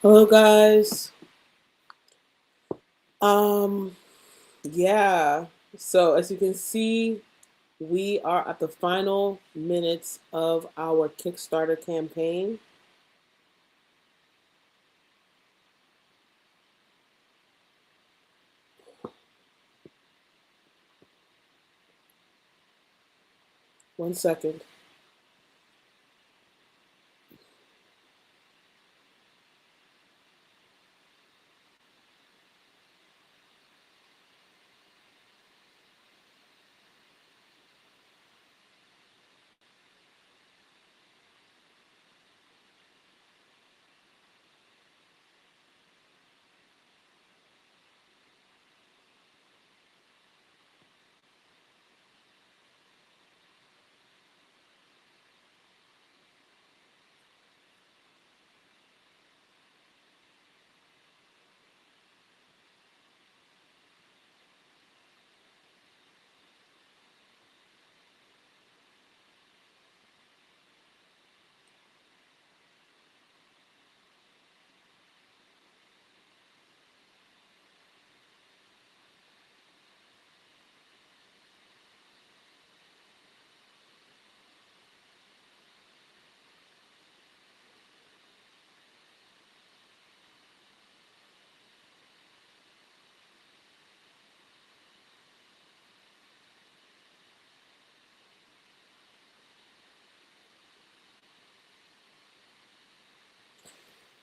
Hello guys. Um yeah. So as you can see, we are at the final minutes of our Kickstarter campaign. One second.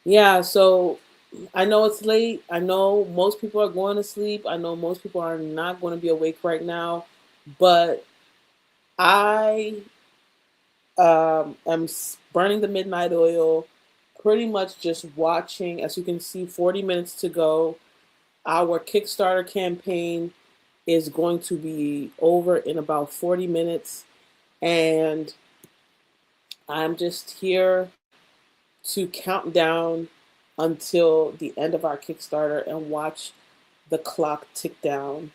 Yeah, so I know it's late. I know most people are going to sleep. I know most people are not going to be awake right now, but I am burning the midnight oil, pretty much just watching. As you can see, 40 minutes to go. Our Kickstarter campaign is going to be over in about 40 minutes. And I'm just here to count down until the end of our Kickstarter and watch the clock tick down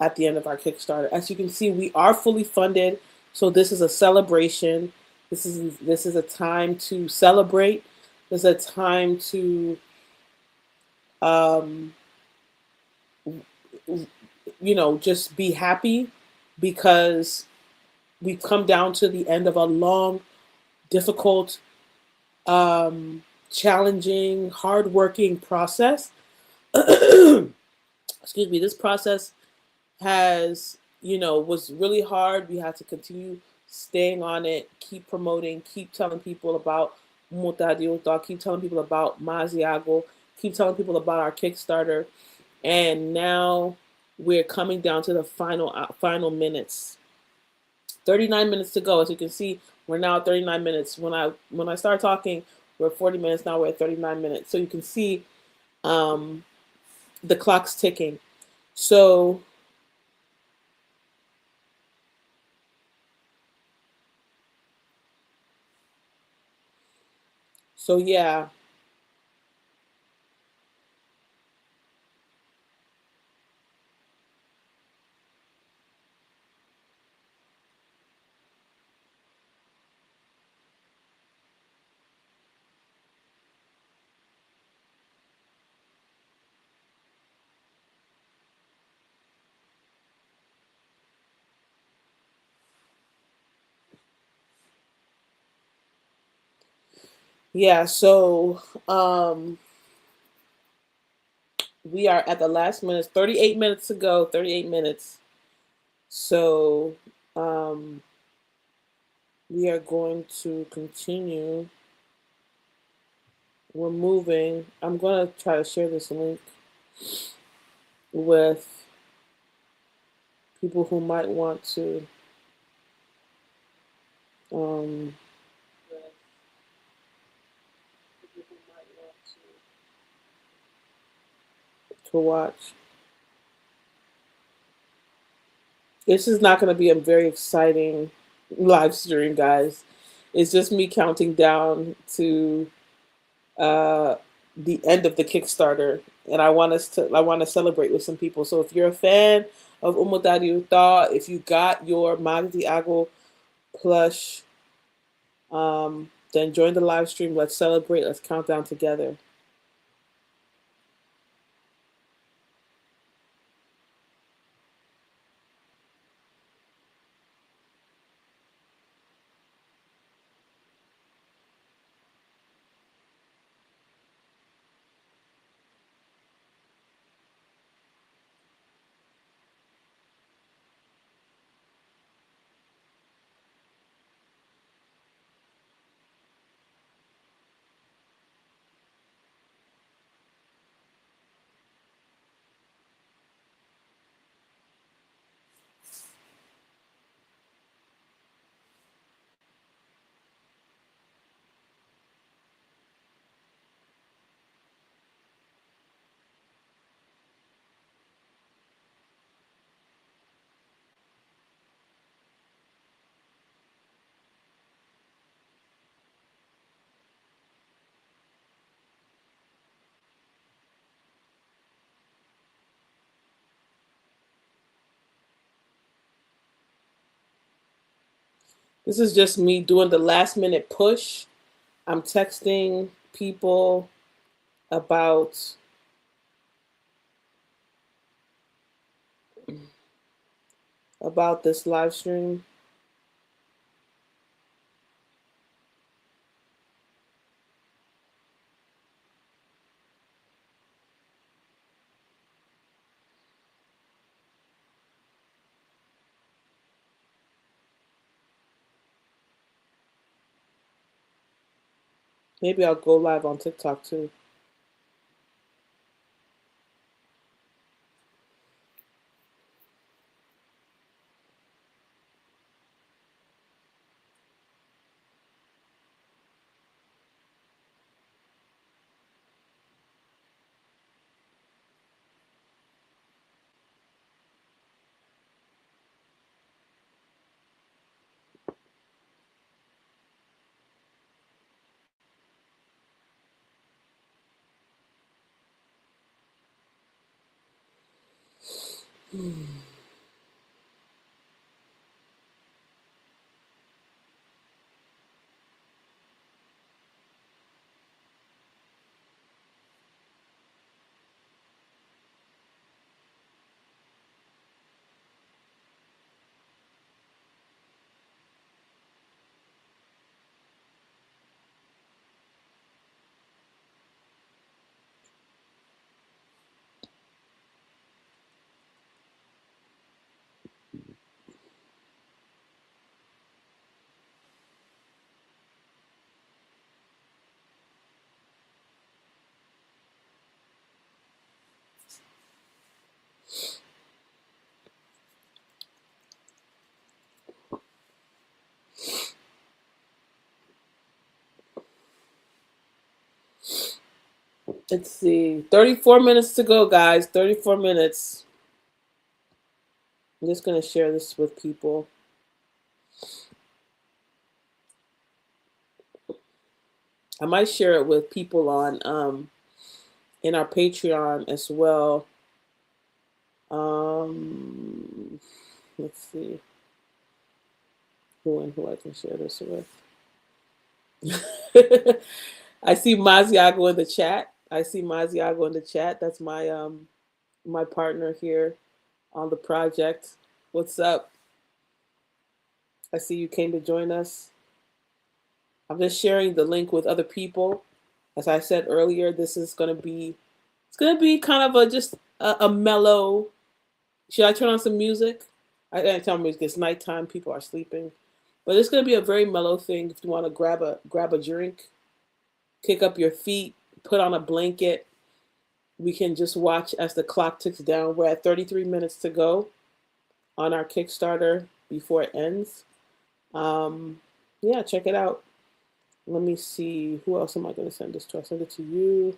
at the end of our Kickstarter. As you can see, we are fully funded. So this is a celebration. This is a time to celebrate. This is a time to um, just be happy because we've come down to the end of a long, difficult, challenging, hardworking process. Excuse me. This process was really hard. We had to continue staying on it, keep promoting, keep telling people about Mutadiota, keep telling people about Maazi Agu, keep telling people about our Kickstarter, and now we're coming down to the final minutes. 39 minutes to go. As you can see, we're now at 39 minutes. When I start talking, we're at 40 minutes now. We're at 39 minutes. So you can see um, the clock's ticking. So yeah, yeah. So we are at the last minutes. 38 minutes to go. 38 minutes. So we are going to continue. We're moving. I'm going to try to share this link with people who might want to um, watch. This is not going to be a very exciting live stream, guys. It's just me counting down to uh, the end of the Kickstarter, and I want to celebrate with some people. So if you're a fan of Umudari Uta, if you got your Maazi Agu plush, then join the live stream. Let's celebrate. Let's count down together. This is just me doing the last minute push. I'm texting people about this live stream. Maybe I'll go live on TikTok too. Let's see. 34 minutes to go, guys. 34 minutes. I'm just going to share this with people. I might share it with people on in our Patreon as well. Let's see who I can share this with. I see Maazi Agu in the chat. That's my my partner here on the project. What's up? I see you came to join us. I'm just sharing the link with other people. As I said earlier, this is gonna be kind of a mellow. Should I turn on some music? I can't tell music. It's nighttime. People are sleeping, but it's gonna be a very mellow thing. If you want to grab a drink, kick up your feet, put on a blanket. We can just watch as the clock ticks down. We're at 33 minutes to go on our Kickstarter before it ends. Yeah, check it out. Let me see. Who else am I going to send this to? I send it to you.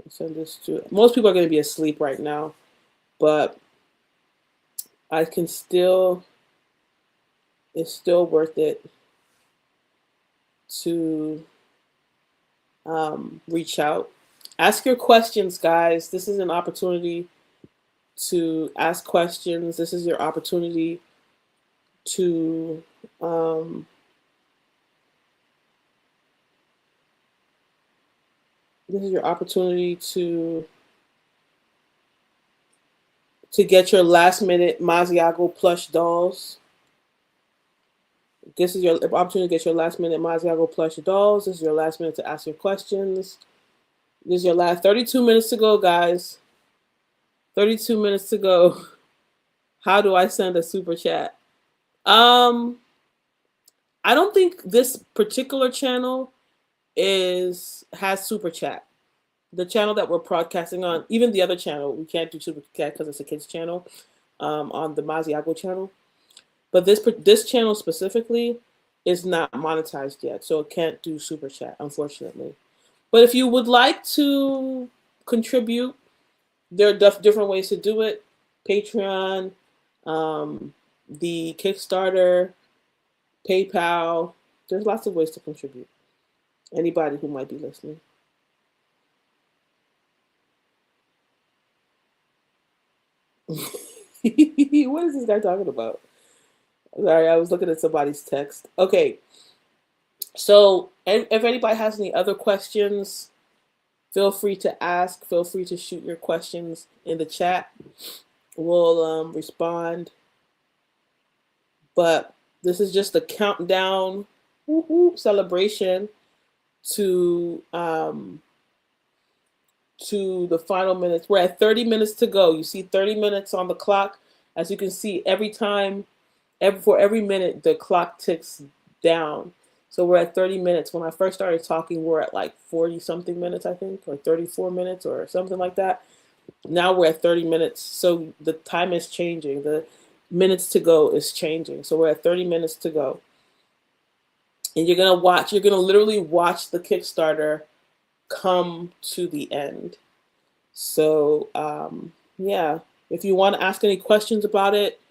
I send this to. Most people are going to be asleep right now, but I can still. It's still worth it to reach out. Ask your questions, guys. This is an opportunity to ask questions. This is your opportunity to get your last minute Maazi Agu plush dolls. This is your opportunity to get your last minute Maazi Agu plush dolls. This is your last minute to ask your questions. This is your last 32 minutes to go, guys. 32 minutes to go. How do I send a super chat? I don't think this particular channel has super chat. The channel that we're broadcasting on, even the other channel, we can't do super chat because it's a kids channel on the Maazi Agu channel. But this channel specifically is not monetized yet, so it can't do super chat, unfortunately. But if you would like to contribute, there are different ways to do it. Patreon, the Kickstarter, PayPal. There's lots of ways to contribute. Anybody who might be listening. What is this guy talking about? Sorry, I was looking at somebody's text. Okay, so if anybody has any other questions, feel free to ask. Feel free to shoot your questions in the chat. We'll respond. But this is just a countdown celebration to the final minutes. We're at 30 minutes to go. You see 30 minutes on the clock. As you can see, every time, for every minute, the clock ticks down. So we're at 30 minutes. When I first started talking, we're at like 40 something minutes, I think, or 34 minutes or something like that. Now we're at 30 minutes. So the time is changing. The minutes to go is changing. So we're at 30 minutes to go. And you're going to literally watch the Kickstarter come to the end. So yeah, if you want to ask any questions about it,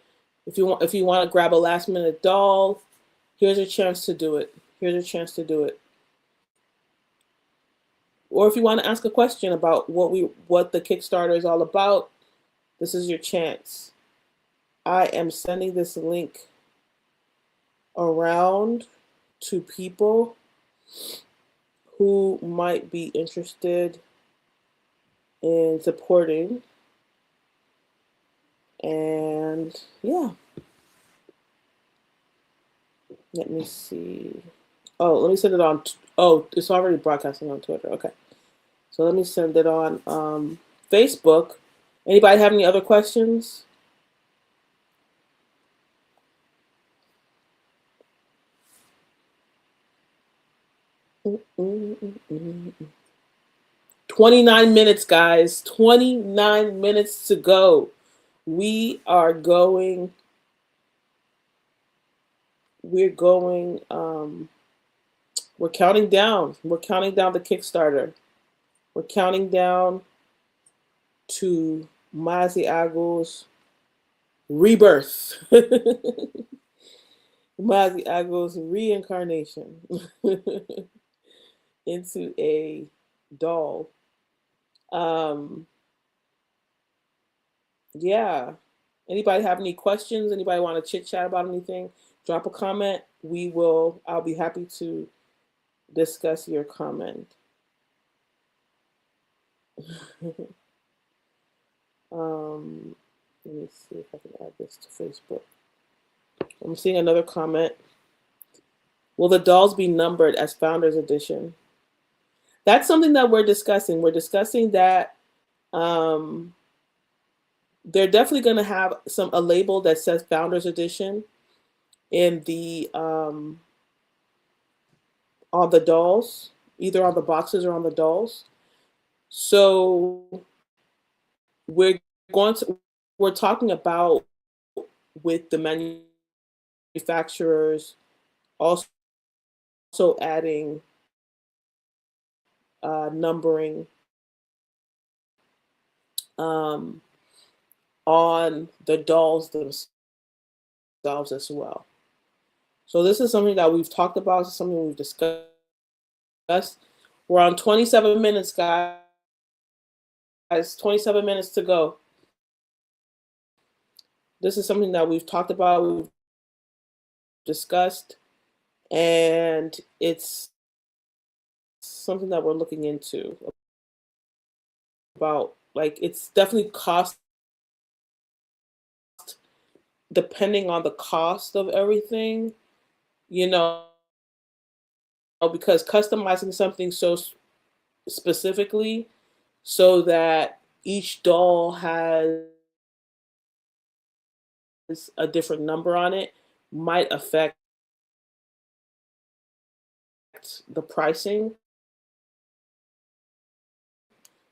if you want to grab a last minute doll, here's a chance to do it. Here's a chance to do it. Or if you want to ask a question about what the Kickstarter is all about, this is your chance. I am sending this link around to people who might be interested in supporting. And yeah, let me see. Oh, let me send it on. Oh, it's already broadcasting on Twitter. Okay. So let me send it on Facebook. Anybody have any other questions? Mm -mm -mm -mm. 29 minutes, guys. 29 minutes to go. We are going. We're going. We're counting down. We're counting down the Kickstarter. We're counting down to Maazi Agu's rebirth. Maazi Agu's reincarnation into a doll. Um, yeah. Anybody have any questions? Anybody want to chit chat about anything? Drop a comment. I'll be happy to discuss your comment. Let me see if I can add this to Facebook. I'm seeing another comment. Will the dolls be numbered as Founders Edition? That's something that we're discussing. We're discussing that they're definitely going to have a label that says Founders Edition in the on the dolls, either on the boxes or on the dolls. So we're we're talking about with the manufacturers also adding numbering on the dolls themselves as well. So this is something that we've talked about. This is something we've discussed. We're on 27 minutes, guys. 27 minutes to go. This is something that we've talked about, we've discussed, and it's something that we're looking into about, like, it's definitely cost, depending on the cost of everything, you know, because customizing something so specifically so that each doll has a different number on it might affect the pricing.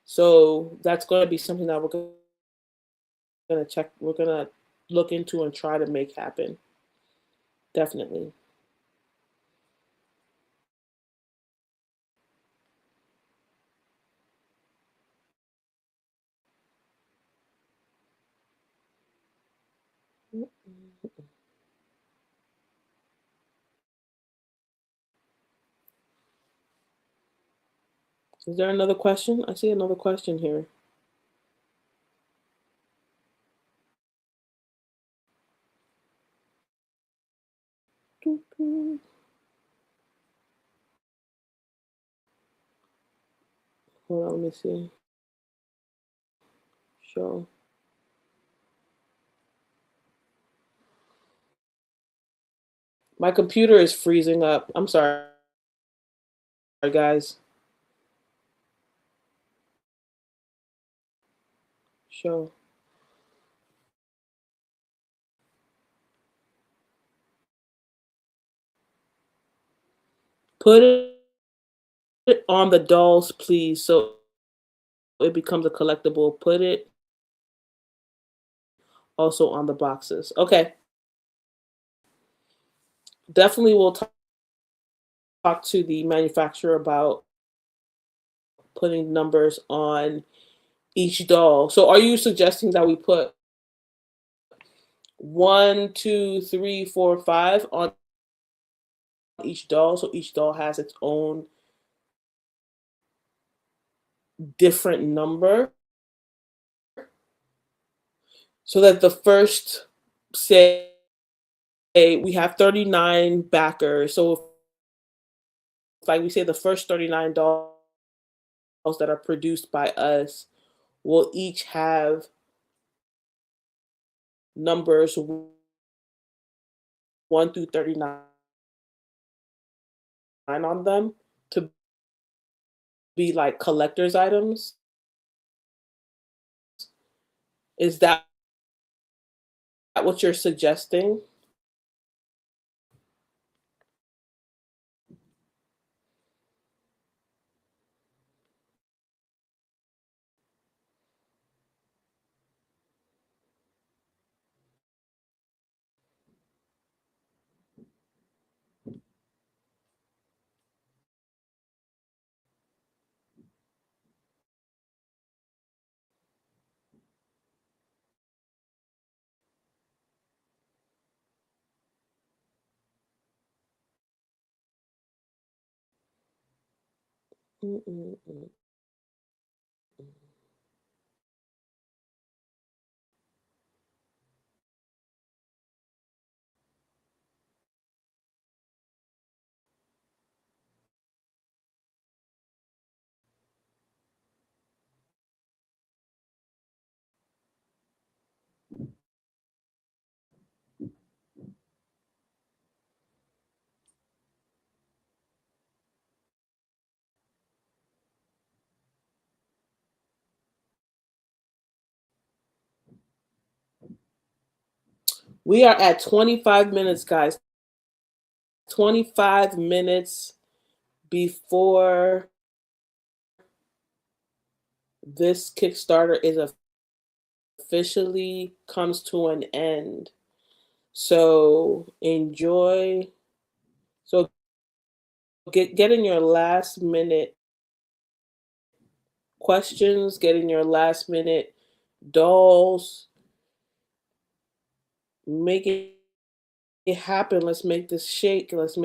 So that's going to be something that we're going to check. We're going to look into and try to make happen. Definitely. Is there another question? I see another question here. Hold on, let me see. Show. My computer is freezing up. I'm sorry, guys. Show. Put it on the dolls, please, so it becomes a collectible. Put it also on the boxes. Okay. Definitely will talk to the manufacturer about putting numbers on each doll. So are you suggesting that we put 1, 2, 3, 4, 5 on each doll, so each doll has its own different number, so that the first, say we have 39 backers, so if, like we say, the first 39 dolls that are produced by us will each have numbers 1 through 39 on them to be like collector's items. Is that what you're suggesting? Mm-mm-mm. We are at 25 minutes, guys. 25 minutes before this Kickstarter is officially comes to an end. So enjoy. So get in your last minute questions, get in your last minute dolls, make it happen. Let's make this shake. Let's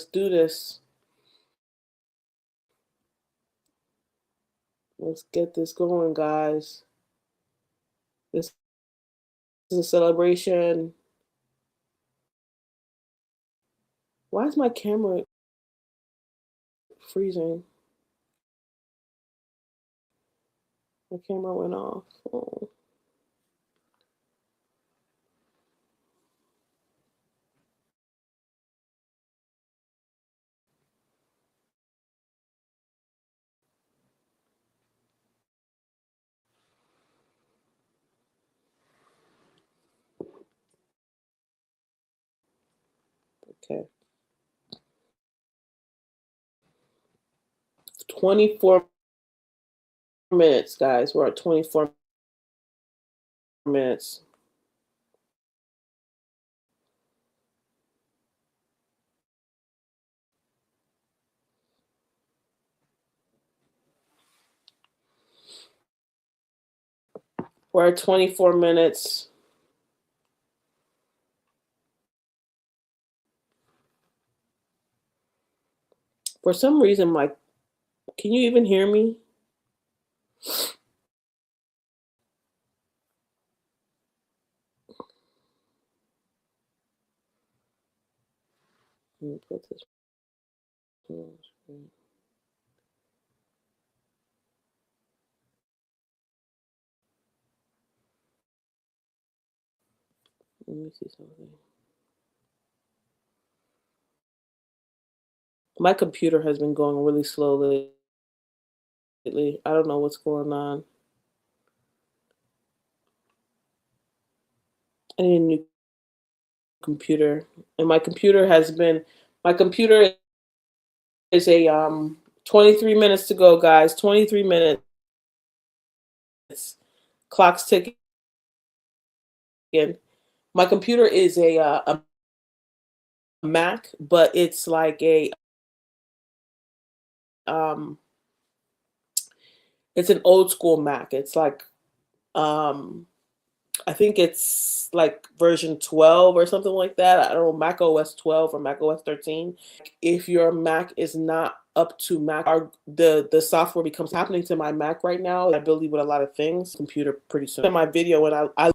do this. Let's get this going, guys. This is a celebration. Why is my camera freezing? My camera went off. Oh, okay. 24 minutes, guys. We're at 24 minutes. We're at 24 minutes. For some reason, can you even hear me? Let me put this on screen. Let me see something. My computer has been going really slow lately. I don't know what's going on. I need a new computer, and my computer is a 23 minutes to go, guys. 23 minutes. Clock's ticking. My computer is a Mac, but it's like a um it's an old school Mac. It's like um I think it's like version 12 or something like that. I don't know, Mac OS 12 or Mac OS 13. If your Mac is not up to Mac, the software becomes happening to my Mac right now. I believe with a lot of things. Computer pretty soon. In my video when I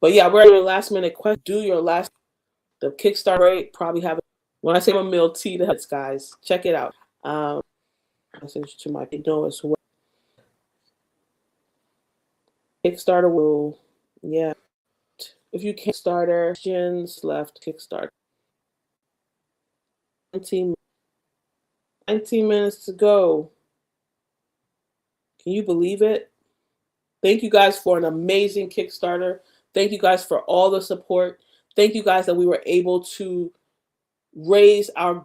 but yeah, we're doing last minute question. Do your last the Kickstarter rate probably have when I say a meal tea to help guys. Check it out. Message to my know as well. Kickstarter will yeah. If you can't Kickstarter, questions left Kickstarter. 19, 19 minutes to go. Can you believe it? Thank you guys for an amazing Kickstarter. Thank you guys for all the support. Thank you guys that we were able to raise our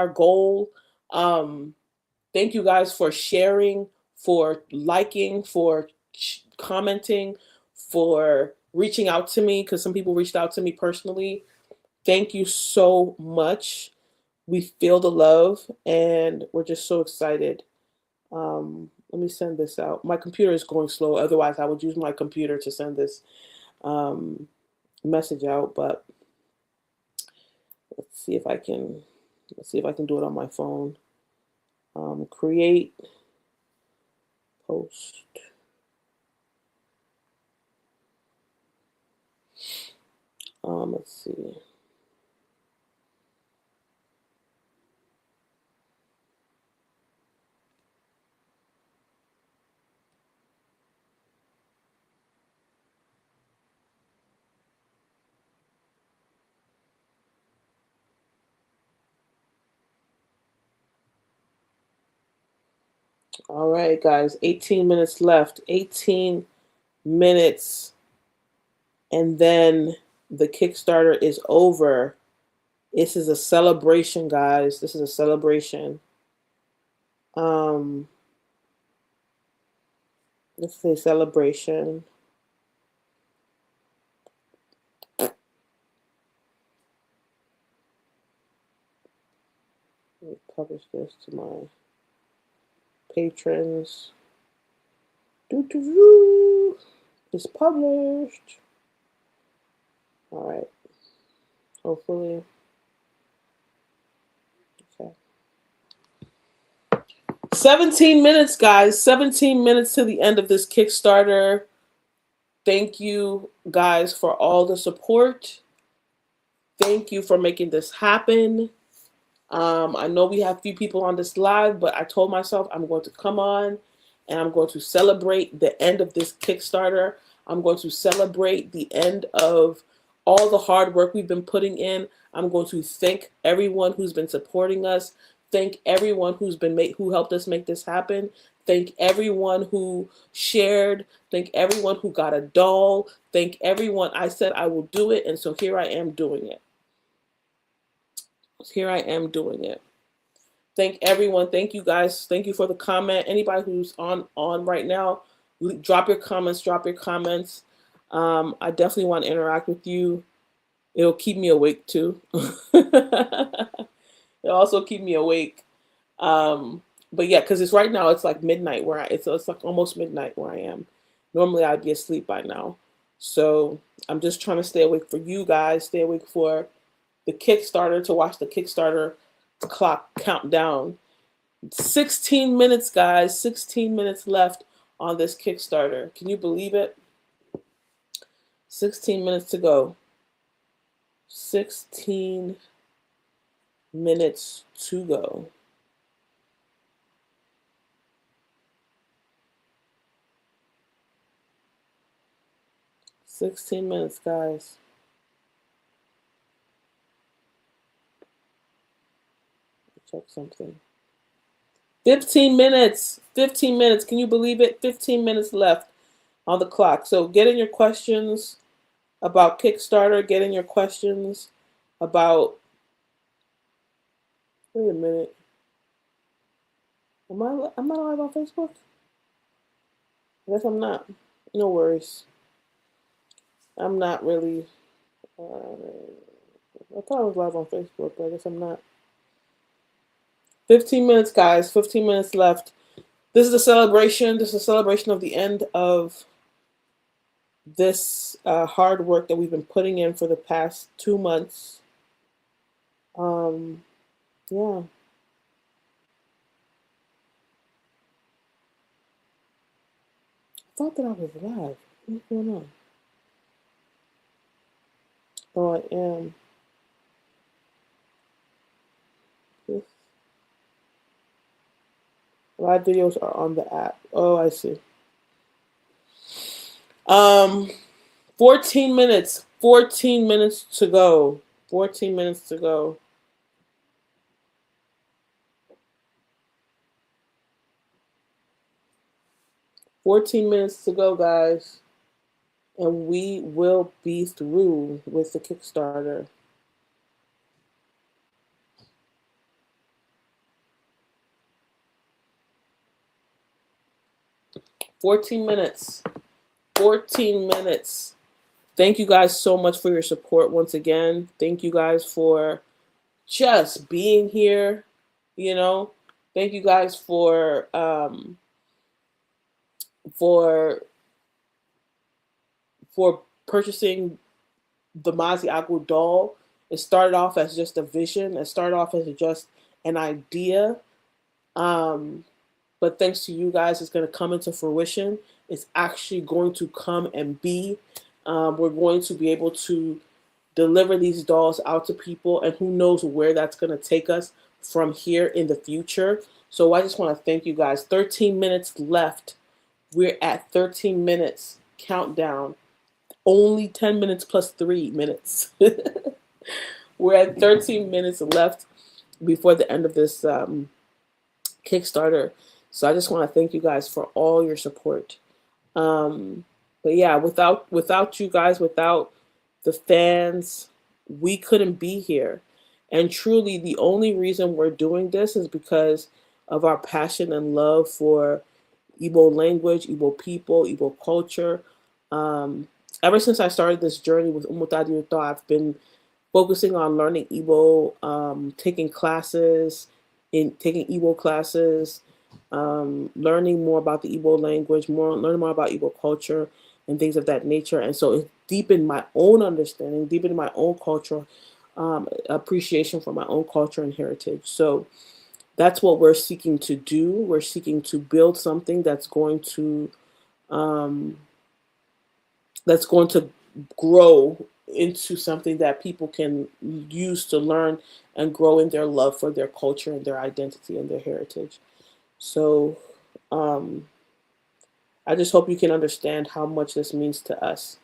goal. Thank you guys for sharing, for liking, for commenting, for reaching out to me because some people reached out to me personally. Thank you so much. We feel the love and we're just so excited. Let me send this out. My computer is going slow. Otherwise, I would use my computer to send this um, message out. But let's see if I can. Let's see if I can do it on my phone. Create post. Let's see. All right, guys. 18 minutes left. 18 minutes, and then the Kickstarter is over. This is a celebration, guys. This is a celebration. Um, let's say celebration. Let me publish this to my patrons. Doo-doo-doo. It's published. All right. Hopefully. Okay. 17 minutes, guys. 17 minutes to the end of this Kickstarter. Thank you, guys, for all the support. Thank you for making this happen. I know we have a few people on this live, but I told myself I'm going to come on and I'm going to celebrate the end of this Kickstarter. I'm going to celebrate the end of all the hard work we've been putting in. I'm going to thank everyone who's been supporting us. Thank everyone who helped us make this happen. Thank everyone who shared. Thank everyone who got a doll. Thank everyone. I said I will do it, and so here I am doing it. Here I am doing it. Thank everyone. Thank you guys. Thank you for the comment. Anybody who's on right now, drop your comments. Drop your comments. I definitely want to interact with you. It'll keep me awake too. It'll also keep me awake. But yeah, because it's right now. It's like midnight where it's like almost midnight where I am. Normally I'd be asleep by now. So I'm just trying to stay awake for you guys. Stay awake for the Kickstarter, to watch the Kickstarter clock count down. 16 minutes, guys. 16 minutes left on this Kickstarter. Can you believe it? 16 minutes to go. 16 minutes to go. 16 minutes, guys. Check something. 15 minutes. 15 minutes. Can you believe it? 15 minutes left on the clock. So get in your questions about Kickstarter. Get in your questions about. Wait a minute. I'm not live on Facebook? I guess I'm not. No worries. I'm not really. I thought I was live on Facebook, but I guess I'm not. 15 minutes, guys. 15 minutes left. This is a celebration. This is a celebration of the end of this hard work that we've been putting in for the past 2 months. Yeah. I thought that I was live. What's going on? Oh, I am. This live videos are on the app. Oh, I see. Um, 14 minutes. 14 minutes to go. 14 minutes to go. 14 minutes to go, guys. And we will be through with the Kickstarter. $14 minutes. 14 minutes. Thank you guys so much for your support once again. Thank you guys for just being here. You know, thank you guys for for purchasing the Maazi Agu doll. It started off as just a vision. It started off as just an idea. But thanks to you guys, it's going to come into fruition. It's actually going to come and be. We're going to be able to deliver these dolls out to people, and who knows where that's going to take us from here in the future. So I just want to thank you guys. 13 minutes left. We're at 13 minutes countdown. Only 10 minutes plus 3 minutes. We're at 13 minutes left before the end of this Kickstarter. So I just want to thank you guys for all your support. But yeah, without you guys, without the fans, we couldn't be here. And truly, the only reason we're doing this is because of our passion and love for Igbo language, Igbo people, Igbo culture. Ever since I started this journey with Umutadi Uto, I've been focusing on learning Igbo, taking classes, taking Igbo classes, learning more about the Igbo language, learning more about Igbo culture and things of that nature. And so it deepened my own understanding, deepened my own culture, appreciation for my own culture and heritage. So that's what we're seeking to do. We're seeking to build something that's going to grow into something that people can use to learn and grow in their love for their culture and their identity and their heritage. So I just hope you can understand how much this means to us.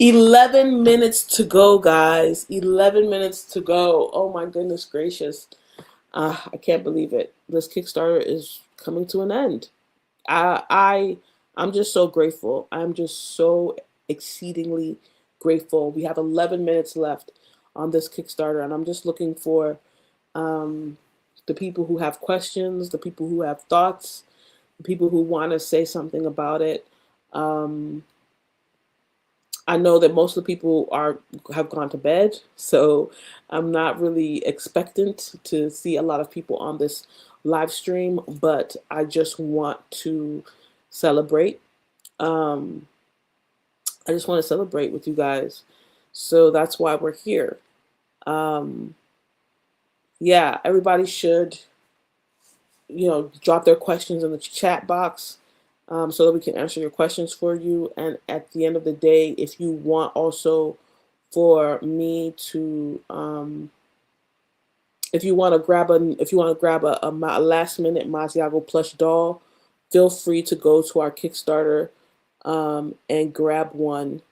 11 minutes to go, guys. 11 minutes to go. Oh my goodness gracious. I can't believe it. This Kickstarter is coming to an end. I'm just so grateful. I'm just so exceedingly grateful. We have 11 minutes left on this Kickstarter, and I'm just looking for the people who have questions, the people who have thoughts, the people who want to say something about it. I know that most of the people have gone to bed, so I'm not really expectant to see a lot of people on this live stream, but I just want to celebrate. Um, I just want to celebrate with you guys. So that's why we're here. Um, yeah, everybody should, drop their questions in the chat box, so that we can answer your questions for you. And at the end of the day, if you want also for me to, if you want to grab a last minute Maazi Agu plush doll, feel free to go to our Kickstarter, and grab one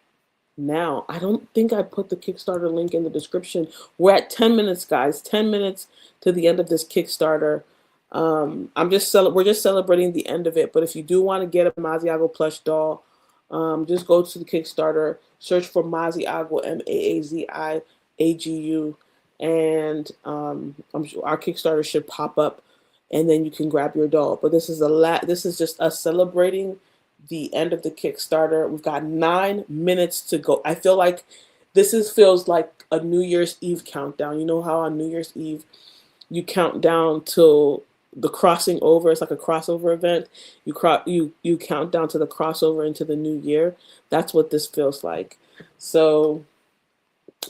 now. I don't think I put the Kickstarter link in the description. We're at 10 minutes, guys. 10 minutes to the end of this Kickstarter. We're just celebrating the end of it. But if you do want to get a Maazi Agu plush doll, just go to the Kickstarter, search for Maazi Agu, Maaziagu, and I'm sure our Kickstarter should pop up, and then you can grab your doll. But this is just us celebrating the end of the Kickstarter. We've got 9 minutes to go. I feel like feels like a New Year's Eve countdown. You know how on New Year's Eve you count down till the crossing over. It's like a crossover event. You count down to the crossover into the new year. That's what this feels like. So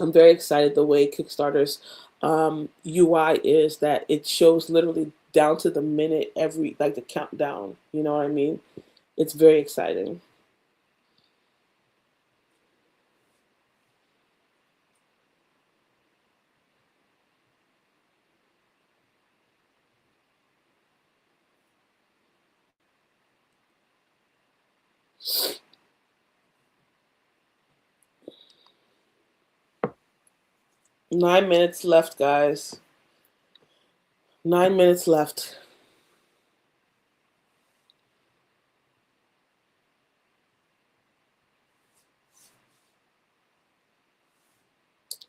I'm very excited the way Kickstarter's UI is, that it shows literally down to the minute like the countdown. You know what I mean? It's very exciting. Nine minutes left, guys. 9 minutes left.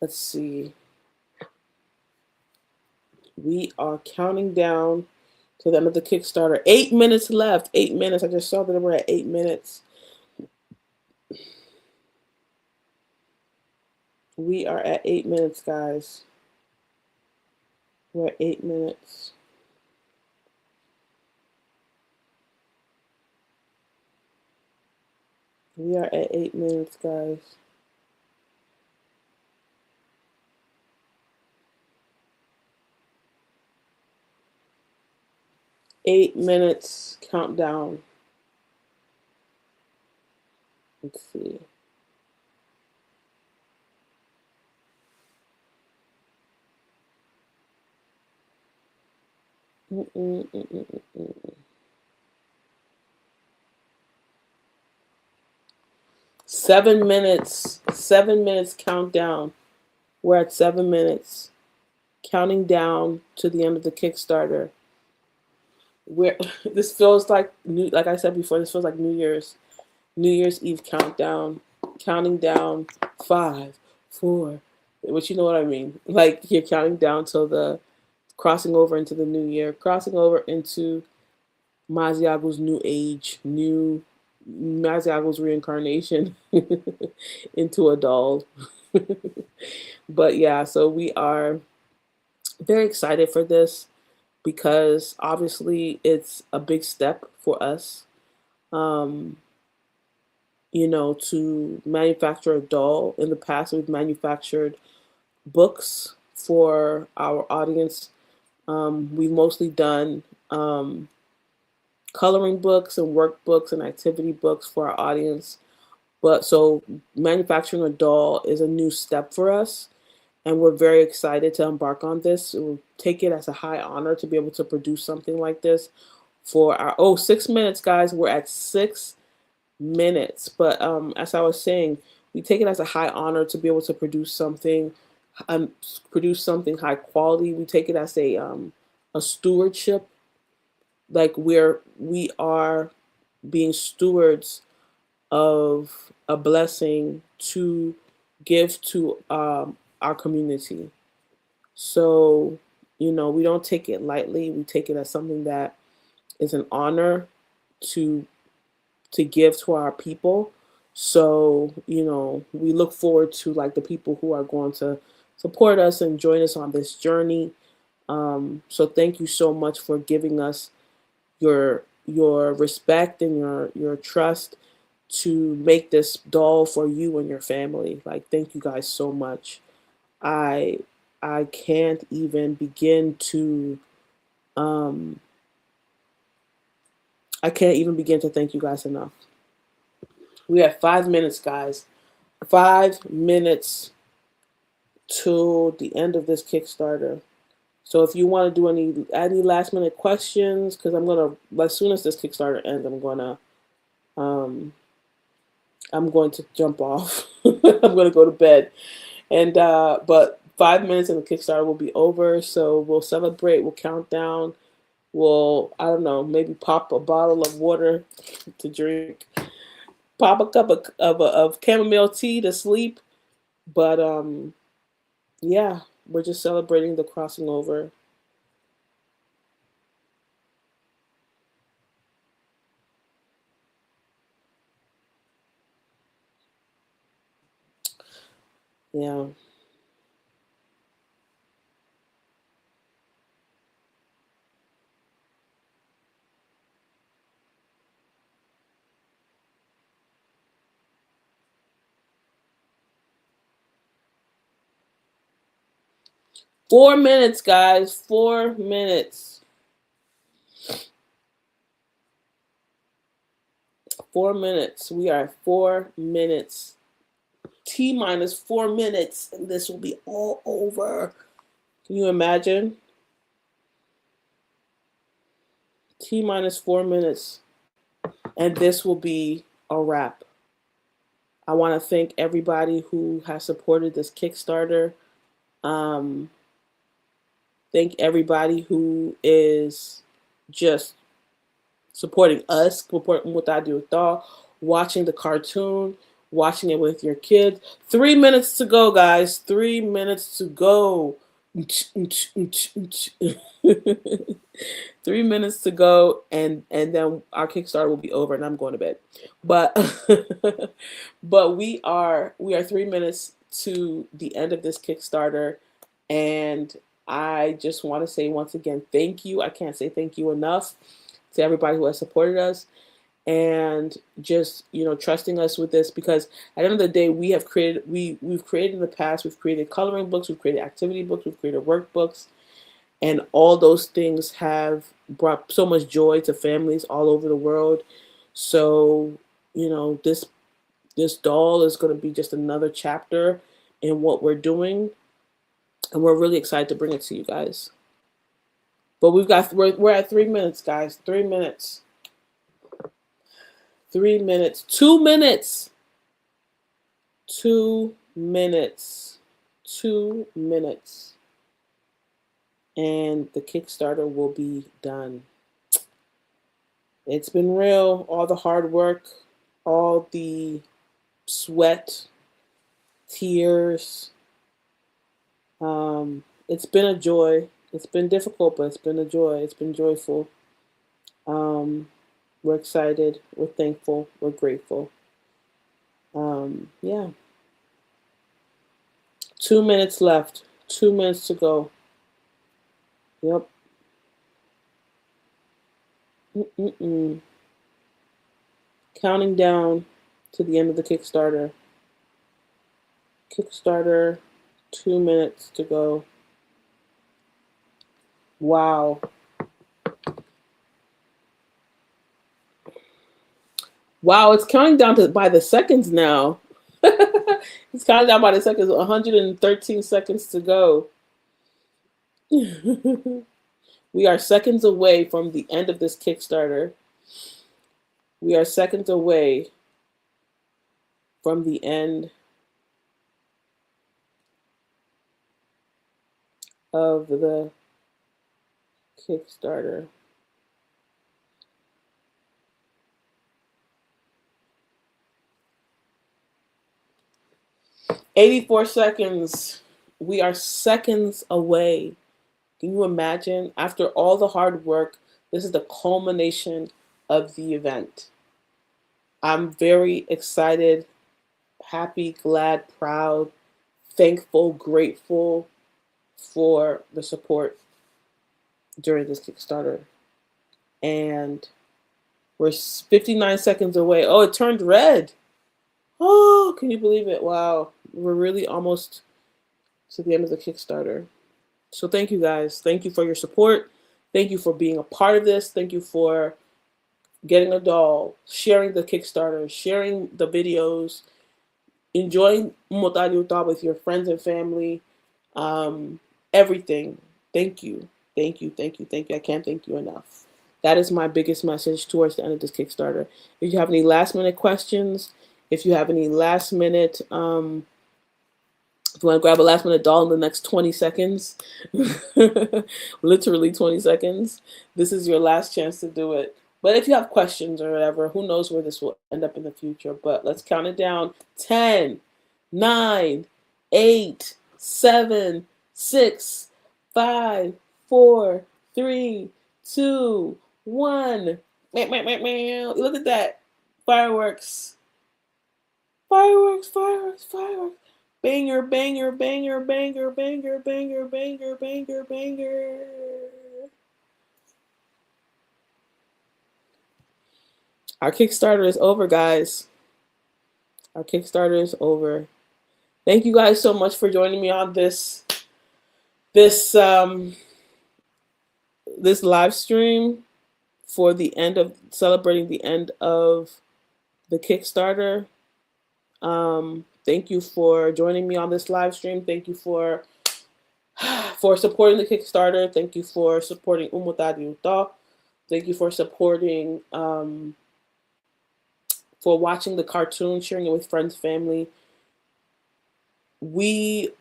Let's see. We are counting down to the end of the Kickstarter. 8 minutes left. 8 minutes. I just saw that we're at 8 minutes. We are at 8 minutes, guys. We're at 8 minutes. We are at 8 minutes, guys. Eight minutes countdown. Let's see. Mm-mm, mm-mm, mm-mm. 7 minutes. 7 minutes countdown. We're at 7 minutes. Counting down to the end of the Kickstarter. This feels like like I said before, this feels like New Year's Eve countdown. Counting down 5, 4. But you know what I mean. Like you're counting down till the crossing over into the new year, crossing over into Maazi Agu's new age, new Maazi Agu's reincarnation into a doll. But yeah, so we are very excited for this because obviously it's a big step for us, um, to manufacture a doll. In the past, we've manufactured books for our audience. We've mostly done coloring books and workbooks and activity books for our audience. But so manufacturing a doll is a new step for us, and we're very excited to embark on this. We'll take it as a high honor to be able to produce something like this for our 6 minutes, guys. We're at 6 minutes. But as I was saying, we take it as a high honor to be able to produce something high quality. We take it as a stewardship, like we are being stewards of a blessing to give to our community. So, we don't take it lightly. We take it as something that is an honor to give to our people. So, we look forward to like the people who are going to support us and join us on this journey. So thank you so much for giving us your respect and your trust to make this doll for you and your family. Like, thank you guys so much. I I can't even begin to um I can't even begin to thank you guys enough. We have 5 minutes, guys. 5 minutes to the end of this Kickstarter. So if you want to do any last minute questions, because I'm gonna, as soon as this Kickstarter ends, um I'm going to jump off. I'm gonna go to bed. And but 5 minutes and the Kickstarter will be over. So we'll celebrate, we'll count down, we'll, I don't know, maybe pop a bottle of water to drink, pop a cup of chamomile tea to sleep. But yeah, we're just celebrating the crossing over. Yeah. 4 minutes, guys. 4 minutes. 4 minutes. We are 4 minutes. T minus 4 minutes, and this will be all over. Can you imagine? T minus 4 minutes, and this will be a wrap. I want to thank everybody who has supported this Kickstarter. Um, thank everybody who is just supporting us, supporting what I do with dog, watching the cartoon, watching it with your kids. 3 minutes to go, guys. 3 minutes to go. 3 minutes to go, and then our Kickstarter will be over, and I'm going to bed. But but we are 3 minutes to the end of this Kickstarter, and I just want to say once again, thank you. I can't say thank you enough to everybody who has supported us and just trusting us with this, because at the end of the day we've created in the past, we've created coloring books, we've created activity books, we've created workbooks, and all those things have brought so much joy to families all over the world. So this doll is going to be just another chapter in what we're doing, and we're really excited to bring it to you guys. But we're at 3 minutes, guys. 3 minutes. 3 minutes. 2 minutes. 2 minutes. 2 minutes. And the Kickstarter will be done. It's been real. All the hard work, all the sweat, tears. It's been a joy. It's been difficult, but it's been a joy. It's been joyful. We're excited. We're thankful. We're grateful. Yeah. 2 minutes left. 2 minutes to go. Yep. Mm-mm-mm. Counting down to the end of the Kickstarter. Kickstarter, 2 minutes to go. Wow. Wow, it's counting down by the seconds now. It's counting down by the seconds. 113 seconds to go. We are seconds away from the end of this Kickstarter. We are seconds away from the end of the Kickstarter. 84 seconds. We are seconds away. Can you imagine? After all the hard work, this is the culmination of the event. I'm very excited, happy, glad, proud, thankful, grateful for the support during this Kickstarter. And we're 59 seconds away. Oh, it turned red. Oh, can you believe it? Wow. We're really almost to the end of the Kickstarter. So thank you guys. Thank you for your support. Thank you for being a part of this. Thank you for getting a doll, sharing the Kickstarter, sharing the videos, enjoying Motadio Talk with your friends and family. Everything. Thank you. Thank you. Thank you. Thank you. I can't thank you enough. That is my biggest message towards the end of this Kickstarter. If you have any last minute questions, if you have any last minute if you want to grab a last minute doll in the next 20 seconds, literally 20 seconds, this is your last chance to do it. But if you have questions or whatever, who knows where this will end up in the future. But let's count it down. 10, 9, 8, 7, 6, 5, 4, 3, 2, 1. Look at that. Fireworks. Fireworks, fireworks, fireworks. Banger, banger, banger, banger, banger, banger, banger, banger, banger. Our Kickstarter is over, guys. Our Kickstarter is over. Thank you guys so much for joining me on this this live stream for the end of celebrating the end of the Kickstarter. Thank you for joining me on this live stream. Thank you for supporting the Kickstarter. Thank you for supporting Umutadi Uta. Thank you for supporting, for watching the cartoon, sharing it with friends, family. It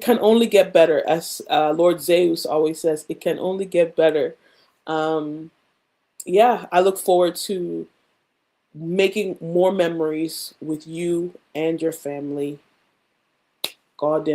can only get better, as Lord Zeus always says. It can only get better. Yeah, I look forward to making more memories with you and your family. God